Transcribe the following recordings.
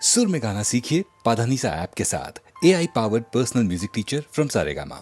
सुर में गाना सीखिए पाधानीसा ऐप के साथ। AI powered personal music teacher from Saregama.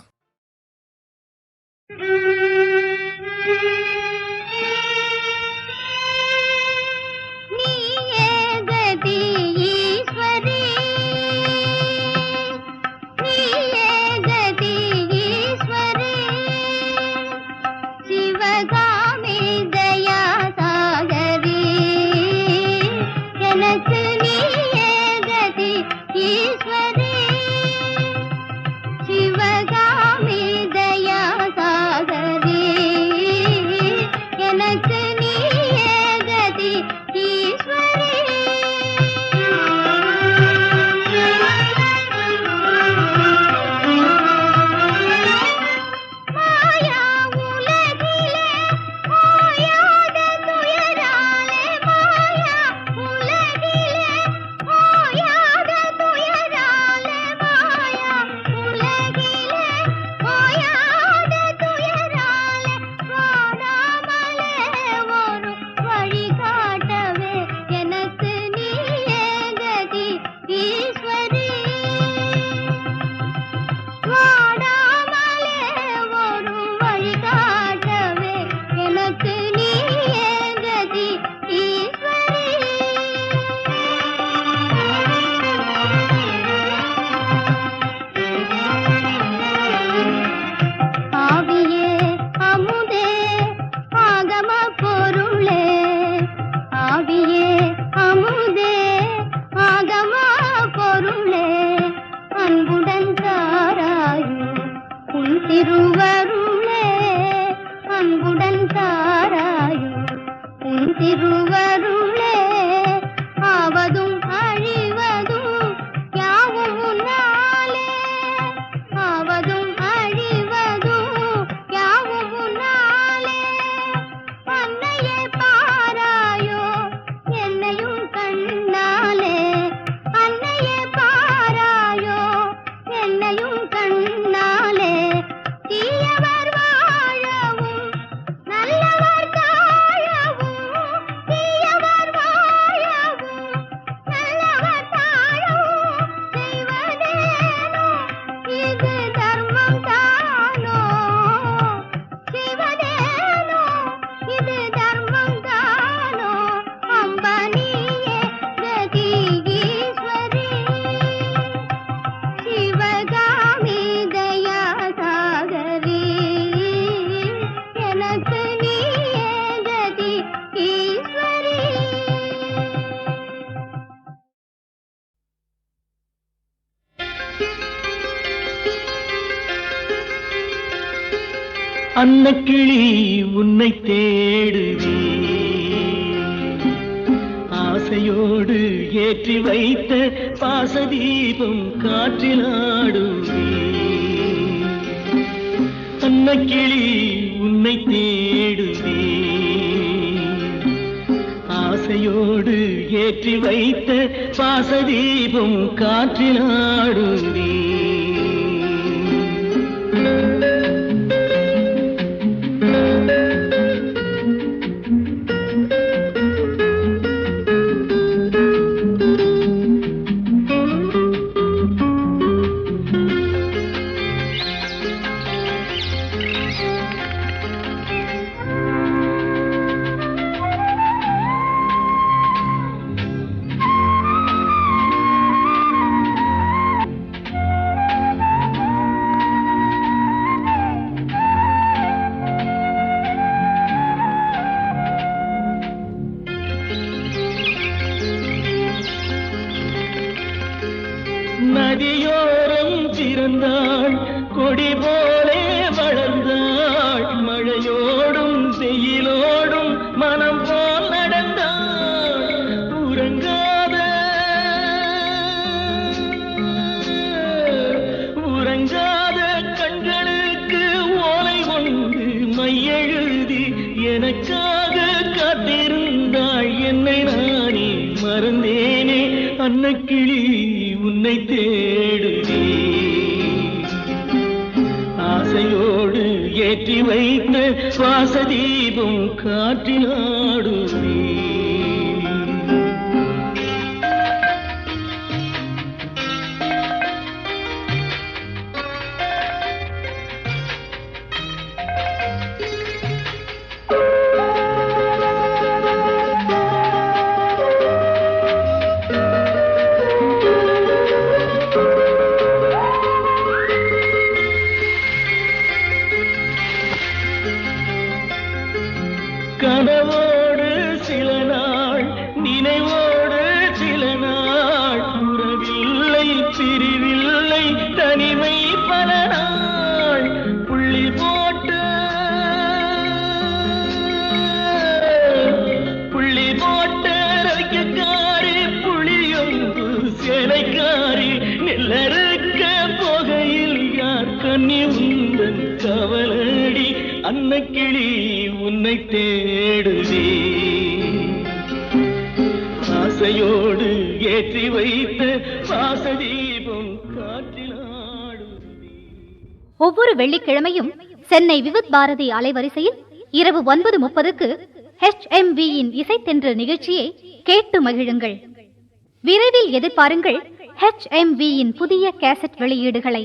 Annakili உன்னை தேடுவே, ஆசையோடு ஏற்றி வைத்த பாசதீபம் காற்றிலாடுவே. அன்னக்கிளி உன்னை தேடுவே, ஆசையோடு ஏற்றி வைத்த பாசதீபம் காற்றிலாடுவே. நதியோரம் பிறந்தாள், கொடி போலே வளர்ந்தாள், மழையோடும் வெயிலோடும் மனம் போல் நடந்தாள். உறங்காத கண்களுக்கு ஓலை கொண்டு மையெழுதி எனக்காக காத்திருந்தாள். என்னை நானே மறந்தேனே, அன்னக்கிளி உன்னை தேடுவே, ஆசையோடு ஏற்றி வைத்த சுவாசதீபம் காற்றிலாடுவே. பிரிவில்லை தனிமை பல நாள் புள்ளி போட்டு ரவிக்கக்காரி புளியொன்று சேலைக்காரி நெல்லறுக்க போகையில் யார் கண்ணி உந்தன் கவலடி அன்னக்கிளி உன்னை தேடுதே ஆசையோடு ஏற்றி வைத்த வாசதீபம் காற்றிலாடுதே. ஒவ்வொரு வெள்ளிக்கிழமையும் சென்னை விவித் பாரதி அலைவரிசையில் இரவு 9:30க்கு HMVயின் இசைத்தென்று நிகழ்ச்சியை கேட்டு மகிழுங்கள். விரைவில் எதிர்பாருங்கள் HMVயின் புதிய கேசட் வெளியீடுகளை.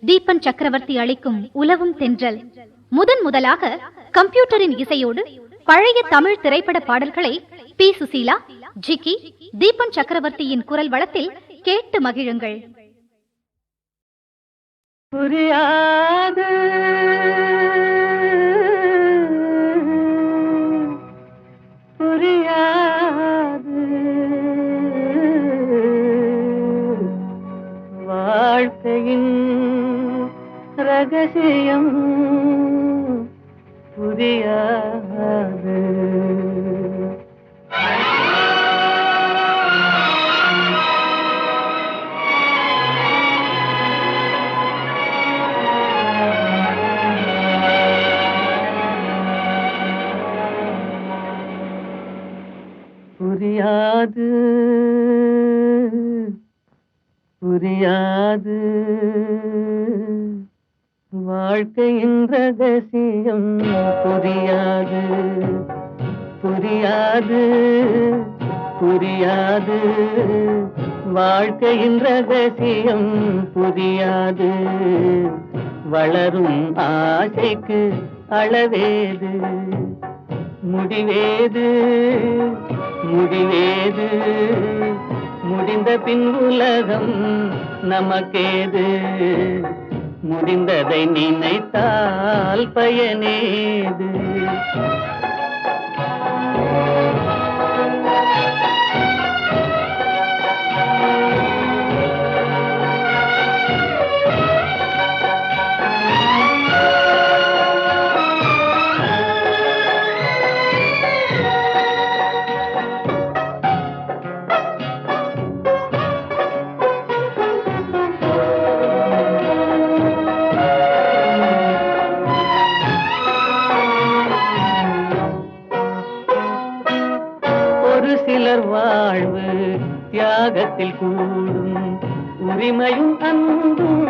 தீபன் சக்கரவர்த்தி அளிக்கும் உலவும் தென்றல் முதலாக கம்ப்யூட்டரின் இசையோடு பழைய தமிழ் திரைப்பட பாடல்களை பி. சுசீலா, ஜிக்கி, தீபன் சக்கரவர்த்தியின் குரல் வளத்தில் கேட்டு மகிழுங்கள். புரியாது புரியாது வாழ்க்கையின் ரகசியம் புரியாது. புரியாது புரியாது வாழ்க்கையின் ரகசியம் புரியாது புரியாது புரியாது வாழ்க்கையின் ரகசியம் புரியாது. வளரும் ஆசைக்கு அளவேது முடிவேது முடிவேது முடிந்த பின் உலகம் நமக்கேது. முடிந்ததை நினைத்தால் பயனேது. சிலர் வாழ்வு தியாகத்தில் கூடும் உரிமையும் அன்பும்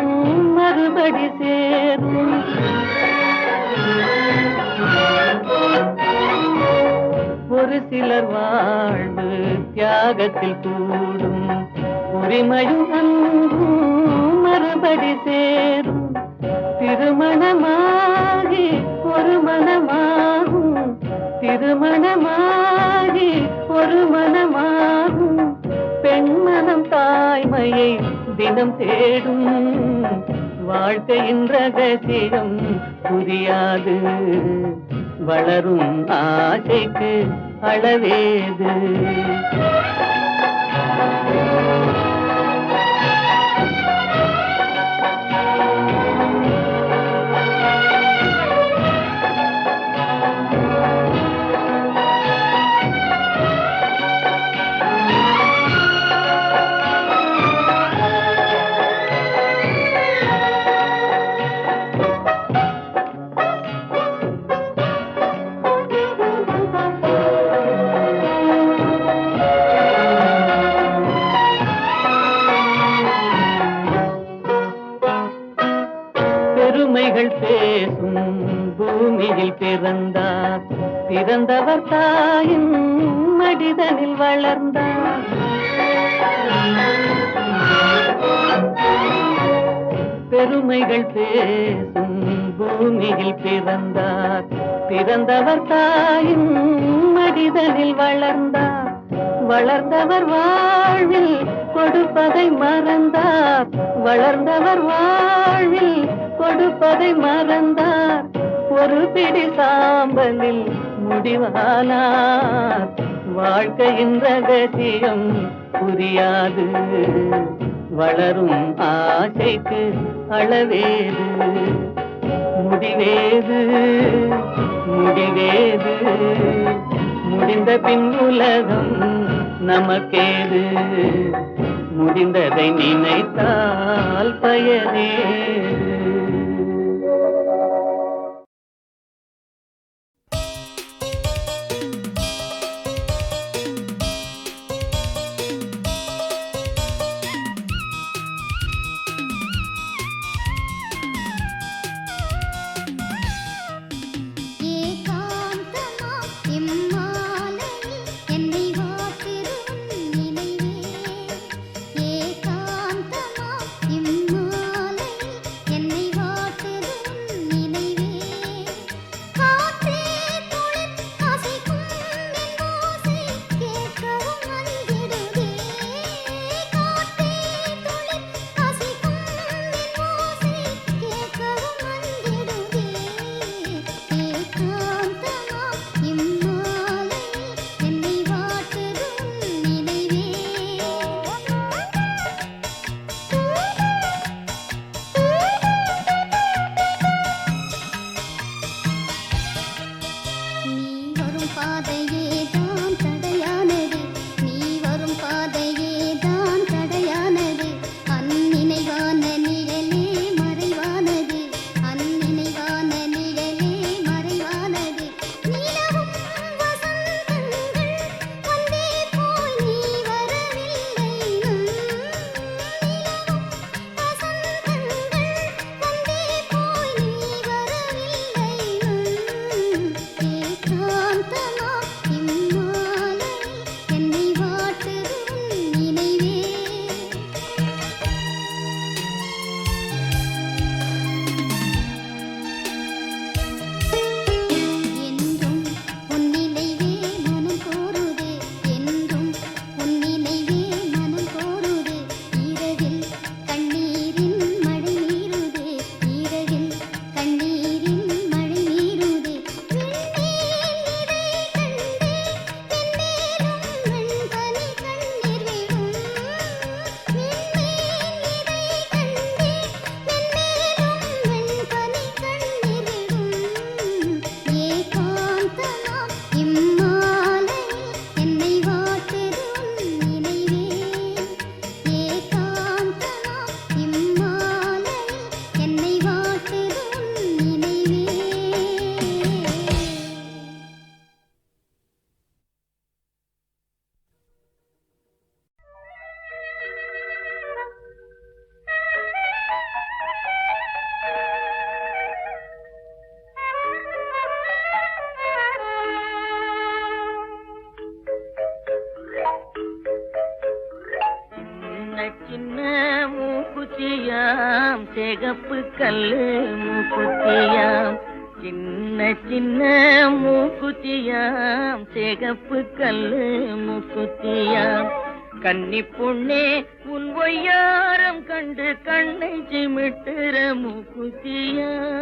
மறுபடி சேரும். ஒரு சிலர் வாழ்வு தியாகத்தில் கூடும் உரிமையும் அன்பும் மறுபடி சேரும். திருமணமாகி ஒரு மனமாகும் திருமணமாகி ஒரு மனமாகும். பெண்மனம் தாய்மையை தினம் தேடும். வாழ்க்கையின் ரகசியம் புரியாது. வளரும் ஆசைக்கு அளவேது. பெருமைகள் பேசும் பூமியில் பிறந்தார். பிறந்தவர் தாயின் மடிதனில் வளர்ந்தார். பெருமைகள் பேசும் பூமியில் பிறந்தார். பிறந்தவர் தாயின் மடிதனில் வளர்ந்தார். வளர்ந்தவர் வாழ்வில் கொடுப்பதை மறந்தார். வளர்ந்தவர் வாழ்வில் கொடுப்பதை மறந்தார். ஒரு பிடி சாம்பலில் முடிவானார். வாழ்க்கையின் ரகசியம் புரியாது. வளரும் ஆசைக்கு அளவேது, முடிவேது முடிவேது, முடிந்த பின் உலகம் நமக்கேது, முடிந்ததை நினைத்தால் பயனேது. மூக்குத்தியாம் சிகப்பு கல்லு மூக்குத்தியாம், சின்ன சின்ன மூக்குத்தியாம் சிகப்பு கல்லு மூக்குத்தியாம். கன்னி பொண்ணே உன் ஒய்யாரம் கண்டு கண்ணை சிமிட்டுற மூக்குத்தியாம்,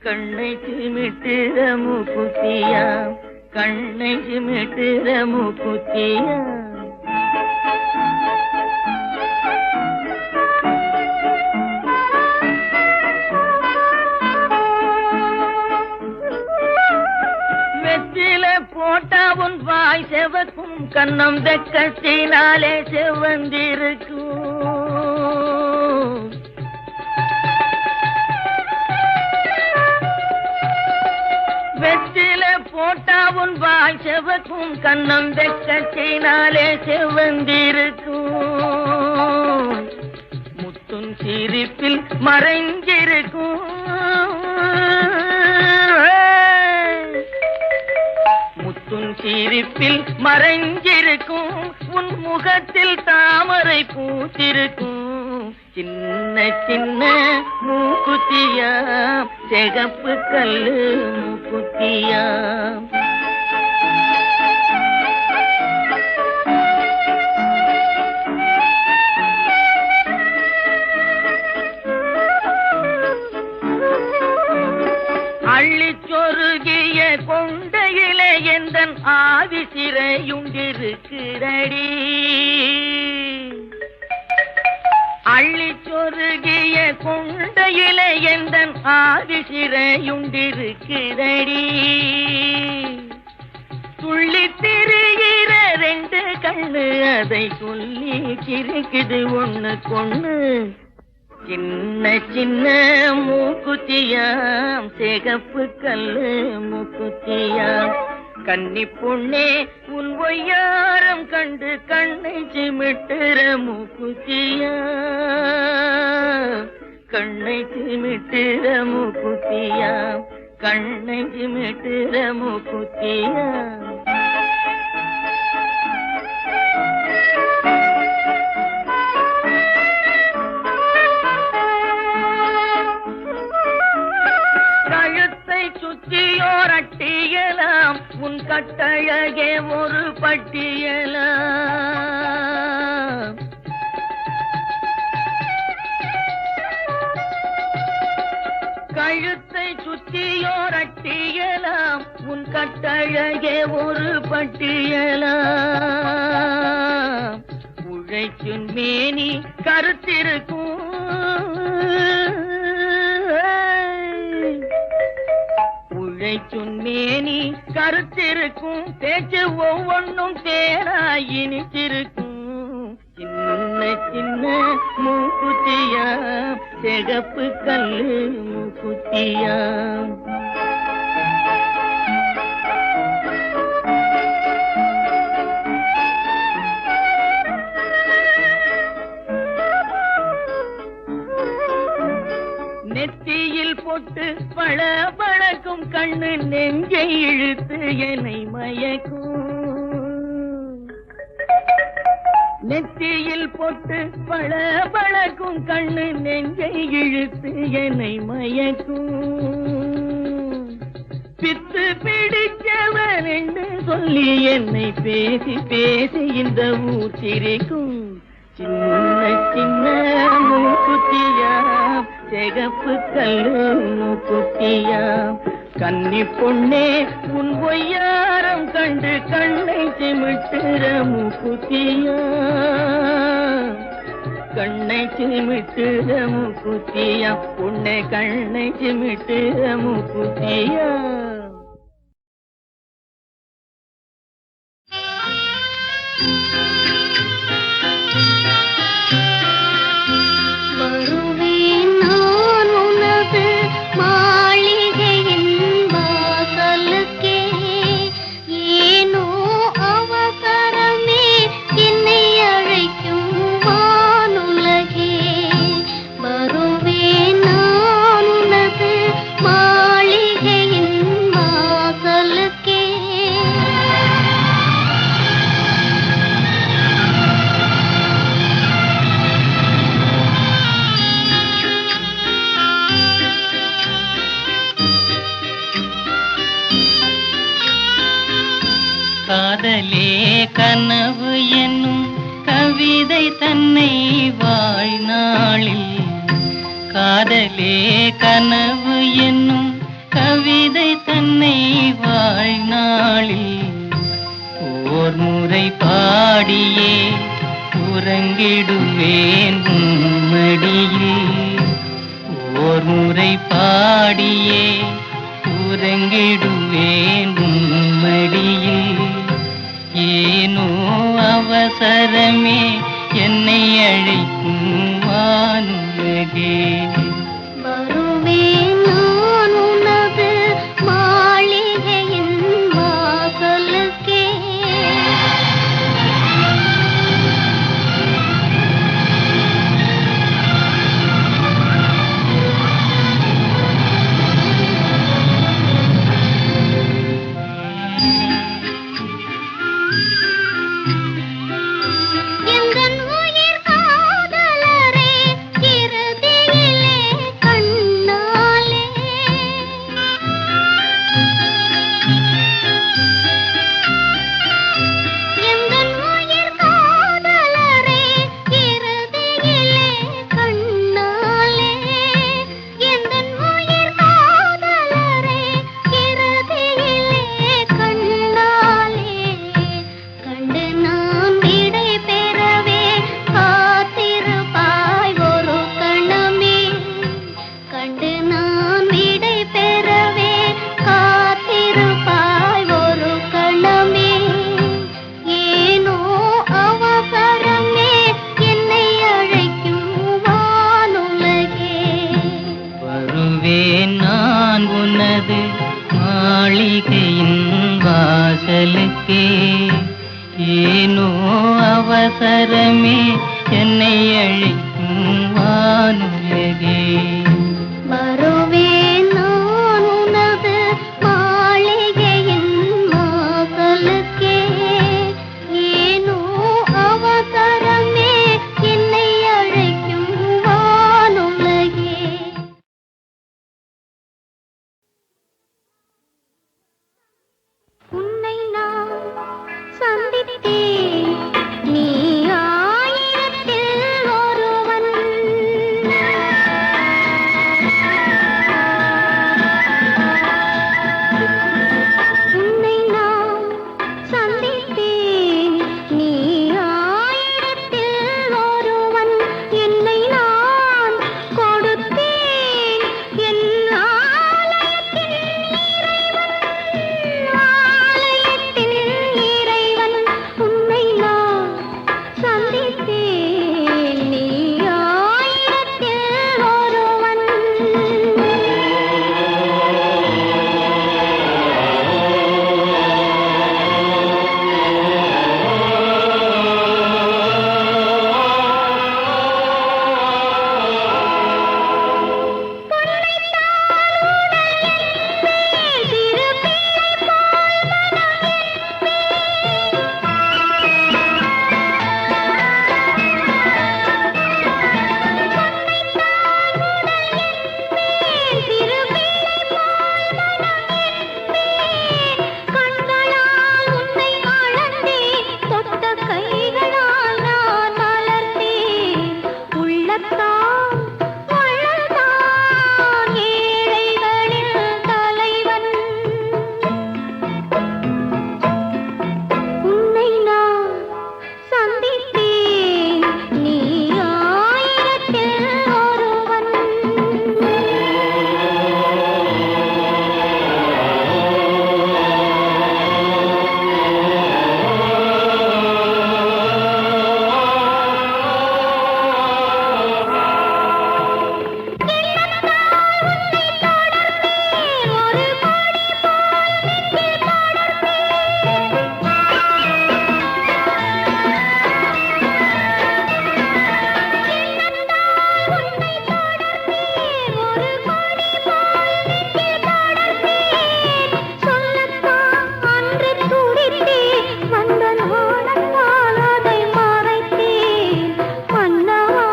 கண்ணை சிமிட்டுற மூக்குத்தியாம், கண்ணை சிமிட்டுற மூக்குத்தியாம். போட்டா உன் வாய் செவக்கும், கண்ணம் தெக்கத்தினாலே செவந்திருக்கும். வெற்றில போட்டா உன் வாய் செவக்கும், கண்ணம் தெக்கத்தினாலே செவந்திருக்கும். முத்துன் சிரிப்பில் மறைஞ்சிருக்கும், முத்துன் சிரிப்பில் மறைஞ்சிருக்கும். உன் முகத்தில் தாமரை பூத்திருக்கும். சின்ன சின்ன மூக்குத்தியாம் சிகப்பு கல்லு மூக்குத்தியாம். அள்ளிச்சொருகிய கொண்டையிலே எந்தன் ஆவி சிறையுண்டிருக்கிறடி. அள்ளி சொருகிய கொண்டையில எந்தன் ஆதி சிறையுண்டிருக்கிறடி. துள்ளி திரிகிற ரெண்டு கண்ணு அதை சொல்லி சிரிக்குது ஒண்ணு கொண்ணு. சின்ன சின்ன மூக்குத்தியாம் சிகப்பு கல்லு மூக்குத்தியாம். கன்னி பொண்ணே உன் ஒய்யாரம் கண்டு கண்ணை சிமிட்டுற மூக்குத்தியா. கண்ணை சிமிட்டுற மூக்குத்தியா. கண்ணை சிமிட்டுற மூக்குத்தியா. சுற்றியோர் அட்டியலாம் உன் கட்டழகே ஒரு பட்டியலாம். கழுத்தை சுற்றியோர் அட்டியலாம் உன் கட்டழகே ஒரு பட்டியலாம். உழைக்கும் மேனி கருத்திருக்கும் மேனி கருத்திருக்கும். பேச்சு ஒவ்வொன்றும் தேனாய் இனிச்சிருக்கும். சின்ன சின்ன மூக்குத்தியா சிகப்பு கல்லு மூக்குத்தியா. நெத்தியில் பொட்டு பழ பழக்கும் கண்ணு நெஞ்சை இழுத்து என்னை மயக்கும். நெத்தியில் பொட்டு பழ பழக்கும் கண்ணு நெஞ்சை இழுத்து என்னை மயக்கும். பித்து பிடிச்சவன் என்று சொல்லி என்னை பேசி பேசி இந்த ஊர் சிரிக்கும். சின்ன சின்ன மூக்குத்தியா சிகப்பு கல்லு மூக்குத்தியா. கன்னி பொண்ணே உன் ஒய்யாரம் கண்டு கண்ணை சிமிட்டுற மூக்குத்தியா. கண்ணை சிமிட்டுற மூக்குத்தியா. பொண்ணே கண்ணை சிமிட்டுற மூக்குத்தியா. காதலே கனவு என்னும் கவிதை தன்னை வாழ்நாளில். காதலே கனவு என்னும் கவிதை தன்னை வாழ்நாளில். ஓர் முறை பாடியே உறங்கிடுவேன் உன்மடியில். ஓர் முறை பாடியே உறங்கிடுவேன் உன்மடியில். ஏனோ அவசரமே என்னை அழைக்கும் வானுலகே. வருவேன் நான் உனது மாளிகையின் வாசலுக்கே. எந்தன் உயிர் காதலரே இறுதியிலே காதலுக்கே ஏனோ அவசரமே என்னை அழைக்கும் வானுலகே. வருவேன் நான் உனது மாளிகையின் வாசலுக்கே, ஏனோ அவசரமே என்னை அழைக்கும் வானுலகே. உன்னை நான் சந்தித்தேன், நீ ஆயிரத்தில் ஒருவன். உன்னை நான் சந்தித்தேன், நீ ஆயிரத்தில் ஒருவன். என்னை நான் கொடுத்தேன் என் ஆலயத்தின் ஆலயத்தின் இறைவன். உன்னை நான் சந்தித்தேன், நீ ஆயிரத்தில் ஒருவன். கண்களால் உன்னை அளந்தேன், தொட்ட கைகளால் நான் மலர்ந்தேன். உள்ளத்தால் வளர்ந்தான் ஏழைகளின் தலைவன். உன்னை நான் சந்தித்தேன், நீ ஆயிரத்தில் ஒருவன். ஒரு கொடி போல் நெஞ்சில் ஒரு கொடி போல் நெஞ்சில் படர்ந்தேன். சொல்லத்தான் அன்று துடித்தேன், வந்த நாணத்தால் அதை மறைத்தேன். மன்னவா,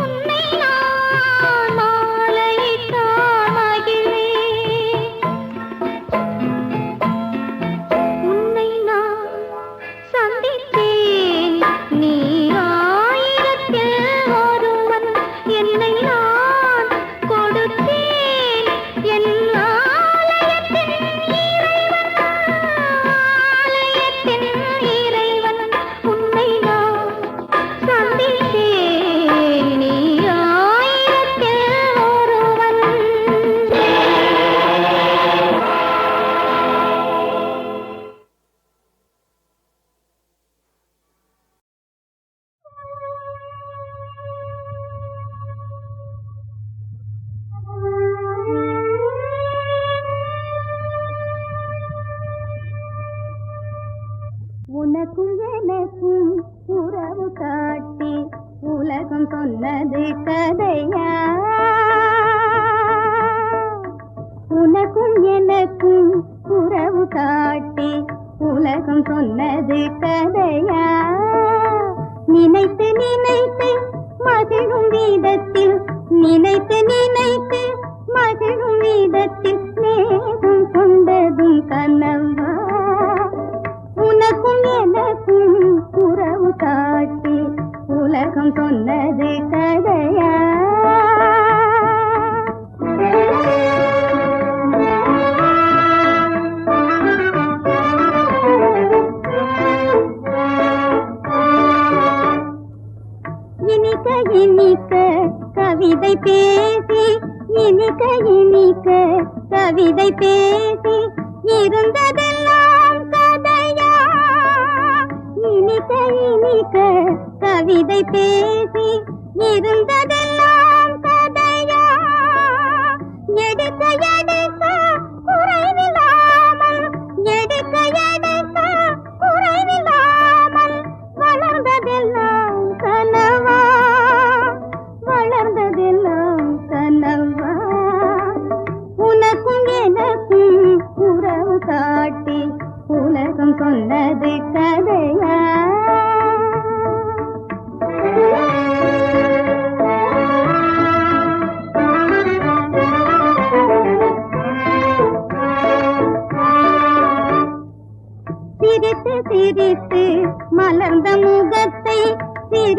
உன்னை நான் மாலையிட்டால் மகிழ்வேன். உன்னை நான் சந்தித்தேன், நீ ஆயிரத்தில் ஒருவன். என்னை நான் கொடுத்தேன் என் ஆலயத்தின் இறைவன். ஆலயத்தின் இறைவன். உன்னை நான் சந்தித்தேன், நீ ஆயிரத்தில் ஒருவன். உனக்கும் எனக்கும் உறவு காட்டி உலகம் சொன்னது கதையா? உனக்கும் எனக்கும் உறவு காட்டி உலகம் சொன்னது கதையா? நினைத்து நினைத்து மகிழும் வீதத்தில், நினைத்து நினைத்து மகிழும் வீதத்தில் நேசம் கொண்டதும் கனவா? உனக்கும் எனக்கும் உறவு காட்டி உலகம் சொன்னது கதையா? இனிக்க இனிக்க கவிதை பேசி, இனிக்க இனிக்க கவிதை பேசி இருந்ததெல்லாம் கதையா? இனிக்க இனிக்க கவிதை பேசி இருந்ததெல்லாம் கதையா? எடுக்க எடுக்க குறைவில்லாமல், எடுக்க எடுக்க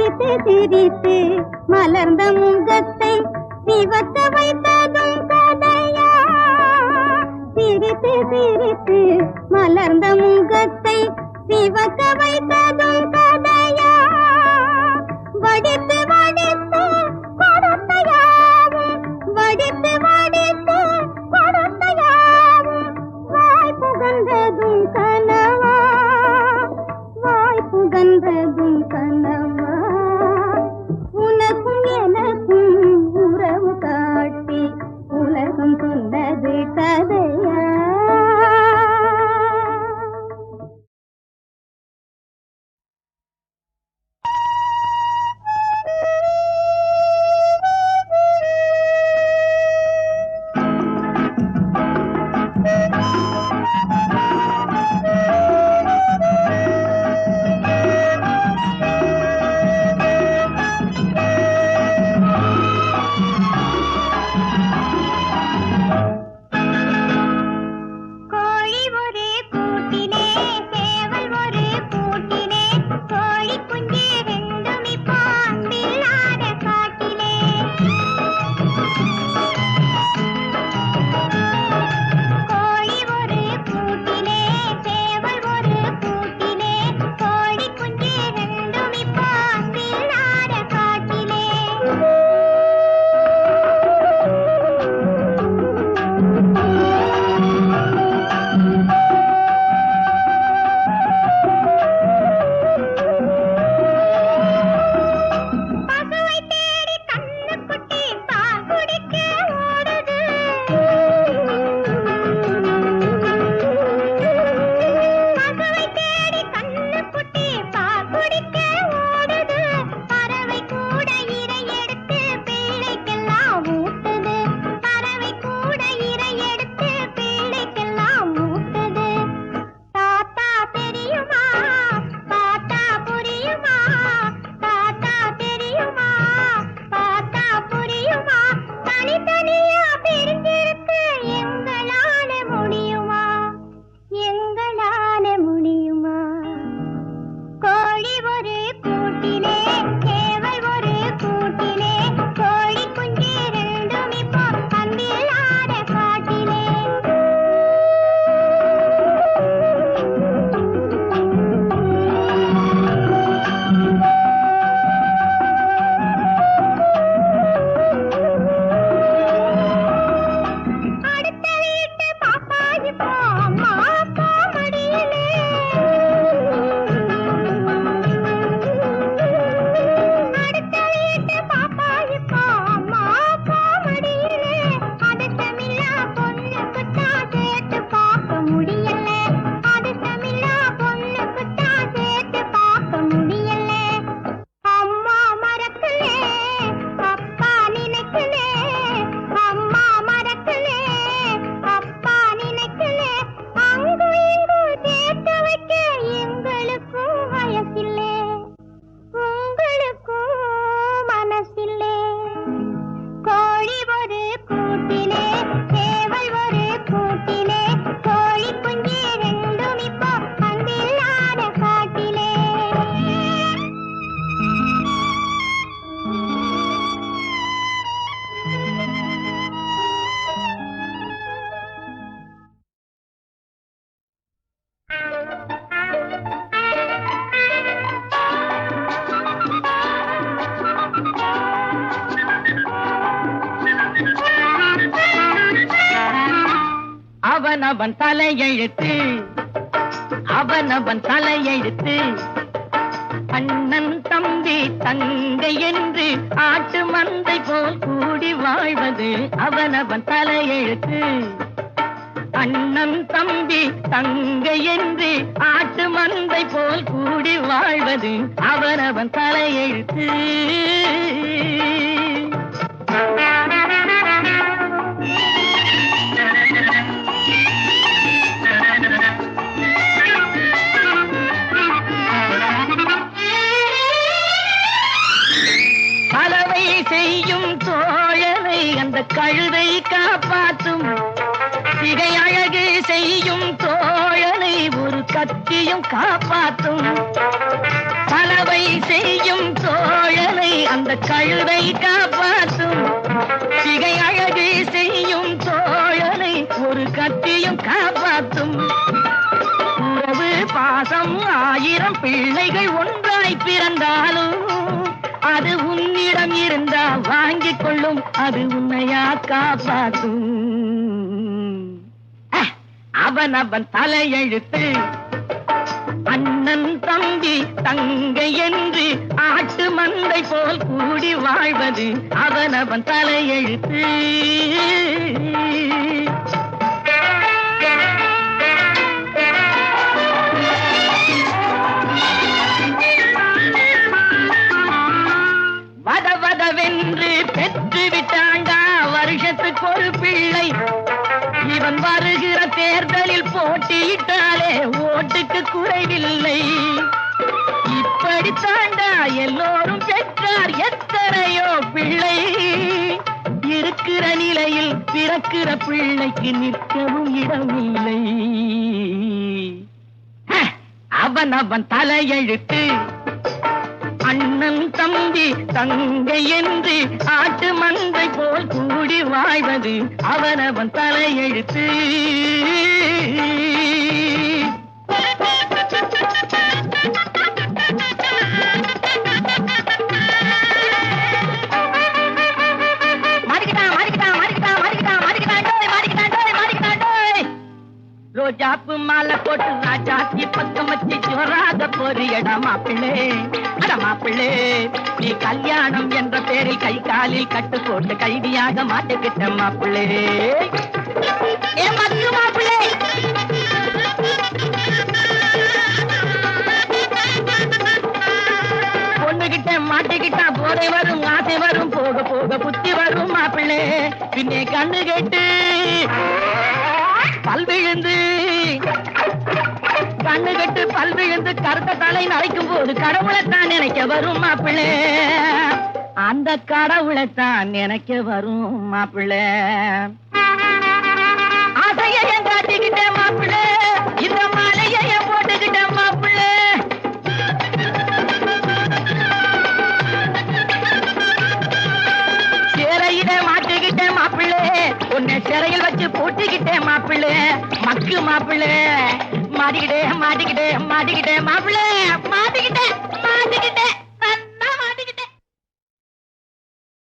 சிரித்து சிரித்து மலர்ந்த முகத்தை சிவக்க வைத்ததும் கதையா? சிரித்து சிரித்து மலர்ந்த முகத்தை சிவக்க வைத்ததும் கதையா? வடித்து வடித்து கொடுத்தையாவும் வடித்து வடித்து கொடுத்தையாவும் வாய் புகழ்ந்ததும் கனவா? வாய் புகழ்ந்ததும் கனவா? உனக்கும் எனக்கும் உறவு காட்டி உலகம் சொன்னது கதையா? அவனவன் தலையெழுத்து அவனவன் தலையெழுத்து அண்ணன் தம்பி தங்கை என்று ஆட்டு மந்தை போல் கூடி வாழ்வது அவனவன் தலையெழுத்து. அண்ணன் தம்பி தங்கை என்று ஆட்டு மந்தை போல் கூடி வாழ்வது அவனவன் தலையெழுத்து. பலவை செய்யும் தோழனை அந்த கழுதை காப்பாற்றும், சிகை அழகு செய்யும் தோழனை ஒரு கத்தியும் காப்பாற்றும். பலவை செய்யும் தோழனை அந்த கழுதை காப்பாற்றும் சிகை அழகு செய்யும் தோழனை ஒரு கத்தியும் காப்பாற்றும் உறவு பாசம் 1000 பிள்ளைகள் ஒன்றாய் பிறந்தாலும் அது உன்னிடம் இருந்தா வாங்கிக் கொள்ளும் அது உன்னையா காப்பாற்றும் அவன் தலையெழுத்து அண்ணன் தம்பி தங்கை என்று ஆட்டு மந்தை போல் கூடி வாழ்வது அவன் தலையெழுத்து வதவதவென்று பெற்று விட்டாண்டா வருஷத்துக்கு ஒரு பிள்ளை இவன் வருகிற தேர்தலில் போட்டியிட்டாலே ஓட்டுக்கு குறைவில்லை இப்படித்தாண்டா எல்லோரும் பெற்றார் எத்தனையோ பிள்ளை இருக்கிற நிலையில் பிறக்கிற பிள்ளைக்கு நிற்கவும் இடமில்லை அவன் தலையெழுத்து அண்ணன் தம்பி தங்கை என்று ஆட்டு மந்தை போல் கூடி வாழ்வது அவன் தலையெழுத்து ரோஜாப்பு மாலை போட்டு ராஜாத்தி பக்கம் வச்சு ஜோராக போறியடா மாப்பிள்ளே அட மாப்பிள்ளே நீ கல்யாணம் என்ற பேரில் கை காலில் கட்டு போட்டு கைதியாக மாட்டிக்கிட்ட மாப்பிள்ளே ஏ மக்கு மாப்பிள்ளே பொண்ணுகிட்ட மாட்டிக்கிட்டா போதை வரும் ஆசை வரும் போக போக புத்தி வரும் மாப்பிள்ளே பின்னே கண்ணு கேட்டு பல் விழுந்து கண்ணு கட்டு பல் விழுந்து கருத்த தலை நரைக்கும் போது கடவுளைத்தான் நினைக்க வரும் மாப்பிள்ளை அந்த கடவுளைத்தான் நினைக்க வரும் மாப்பிள்ளை ஆசைய காட்டிக்கிட்டேன் மாப்பிள்ளை இந்த மலைய போட்டுக்கிட்டேன் மாப்பிள்ளை சிறையில மாட்டிக்கிட்டேன் மாப்பிள்ளை உன்னை சிறையில் வச்சு பூட்டிக்கிட்டேன் மாப்பிள்ளை மக்கு மாப்பிள்ளை மாட்டிக்கிட்டே மாட்டிக்கிட்டே மாட்டிக்கிட்டே மாப்பிள்ளை மாட்டிக்கிட்டே